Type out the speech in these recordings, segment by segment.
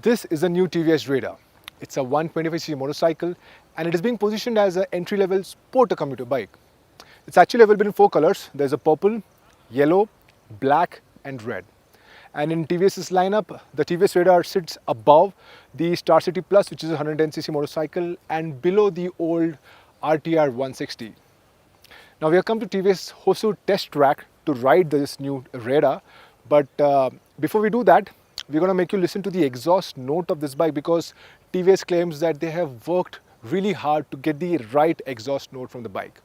This is a new TVS Raider. It's a 125cc motorcycle and it is being positioned as an entry-level sport commuter bike. It's actually available in 4 colors. There's a purple, yellow, black and red. And in TVS's lineup, the TVS Raider sits above the Star City Plus, which is a 110cc motorcycle, and below the old RTR 160. Now we have come to TVS Hosur test track to ride this new Raider, but before we do that, we're going to make you listen to the exhaust note of this bike because TVS claims that they have worked really hard to get the right exhaust note from the bike.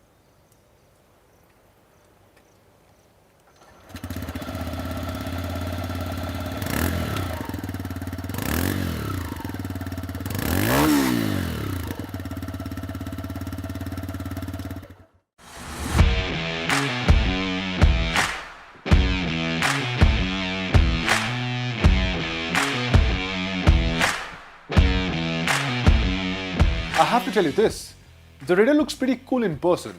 I have to tell you this, the Raider looks pretty cool in person.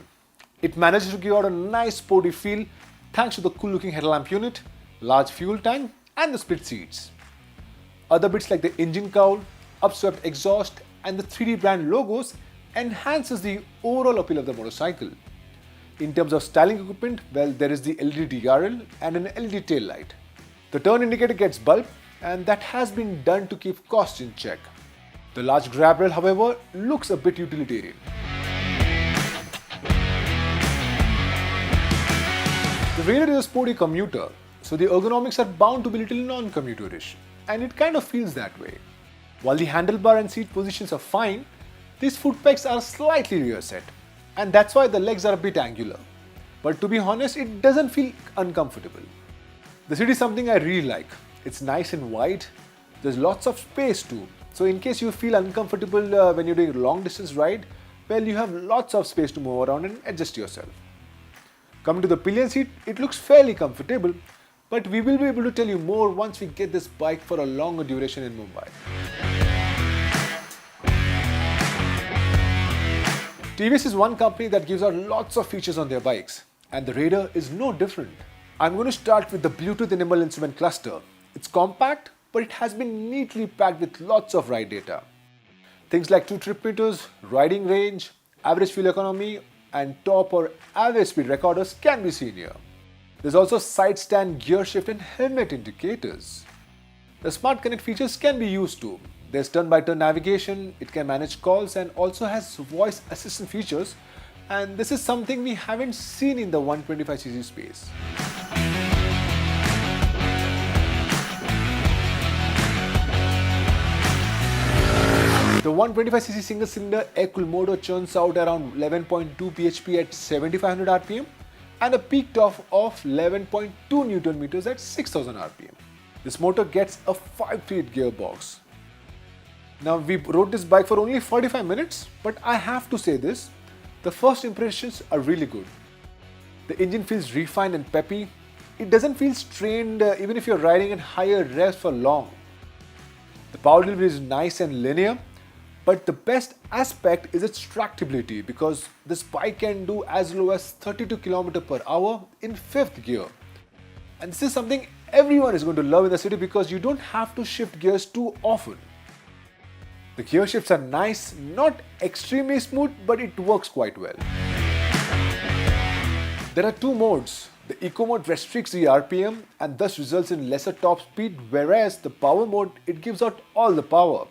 It manages to give out a nice sporty feel thanks to the cool looking headlamp unit, large fuel tank and the split seats. Other bits like the engine cowl, upswept exhaust and the 3D brand logos enhances the overall appeal of the motorcycle. In terms of styling equipment, well, there is the LED DRL and an LED tail light. The turn indicator gets bulb and that has been done to keep costs in check. The large grab rail, however, looks a bit utilitarian. The Raider is a sporty commuter, so the ergonomics are bound to be a little non-commuterish, and it kind of feels that way. While the handlebar and seat positions are fine, these foot pegs are slightly rear set, and that's why the legs are a bit angular. But to be honest, it doesn't feel uncomfortable. The seat is something I really like. It's nice and wide, there's lots of space too. So in case you feel uncomfortable when you're doing a long distance ride, well, you have lots of space to move around and adjust yourself. Coming to the pillion seat, it looks fairly comfortable, but we will be able to tell you more once we get this bike for a longer duration in Mumbai. TVS is one company that gives out lots of features on their bikes, and the Raider is no different. I'm going to start with the Bluetooth-enabled instrument cluster. It's compact, but it has been neatly packed with lots of ride data. Things like 2 trip meters, riding range, average fuel economy, and top or average speed recorders can be seen here. There's also side stand gear shift and helmet indicators. The Smart Connect features can be used too. There's turn-by-turn navigation, it can manage calls and also has voice assistant features, and this is something we haven't seen in the 125cc space. The 125cc single-cylinder air-cooled motor churns out around 11.2 bhp at 7500 rpm and a peak torque of 11.2 Nm at 6000 rpm. This motor gets a 5-speed gearbox. Now we rode this bike for only 45 minutes, but I have to say this, the first impressions are really good. The engine feels refined and peppy. It doesn't feel strained even if you're riding at higher revs for long. The power delivery is nice and linear. But the best aspect is its tractability because this bike can do as low as 32 km per hour in 5th gear. And this is something everyone is going to love in the city because you don't have to shift gears too often. The gear shifts are nice, not extremely smooth, but it works quite well. There are 2 modes. The Eco mode restricts the RPM and thus results in lesser top speed, whereas the Power mode, it gives out all the power.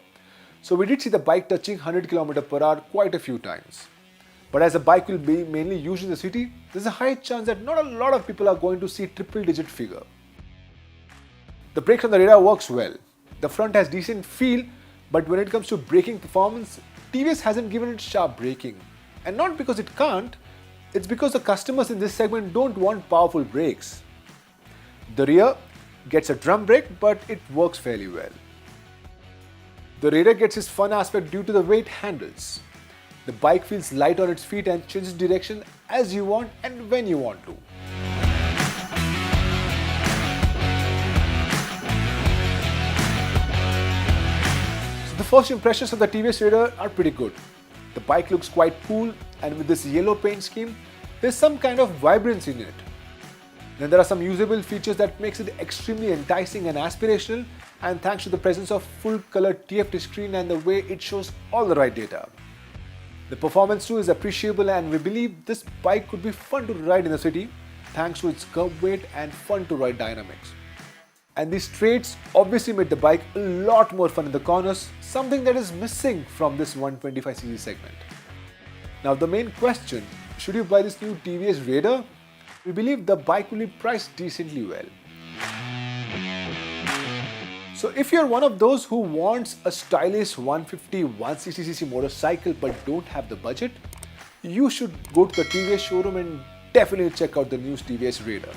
So we did see the bike touching 100 km per hour quite a few times. But as the bike will be mainly used in the city, there's a high chance that not a lot of people are going to see triple-digit figure. The brakes on the Raider works well. The front has decent feel, but when it comes to braking performance, TVS hasn't given it sharp braking. And not because it can't, it's because the customers in this segment don't want powerful brakes. The rear gets a drum brake, but it works fairly well. The Raider gets its fun aspect due to the weight handles. The bike feels light on its feet and changes direction as you want and when you want to. So the first impressions of the TVS Raider are pretty good. The bike looks quite cool and with this yellow paint scheme, there's some kind of vibrance in it. Then there are some usable features that makes it extremely enticing and aspirational, and thanks to the presence of full color TFT screen and the way it shows all the right data. The performance too is appreciable, and we believe this bike could be fun to ride in the city thanks to its curb weight and fun to ride dynamics. And these traits obviously made the bike a lot more fun in the corners, something that is missing from this 125cc segment. Now the main question, should you buy this new TVS Raider? We believe the bike will be priced decently well. So if you're one of those who wants a stylish 150 160cc motorcycle but don't have the budget, you should go to the TVS showroom and definitely check out the new TVS Raider.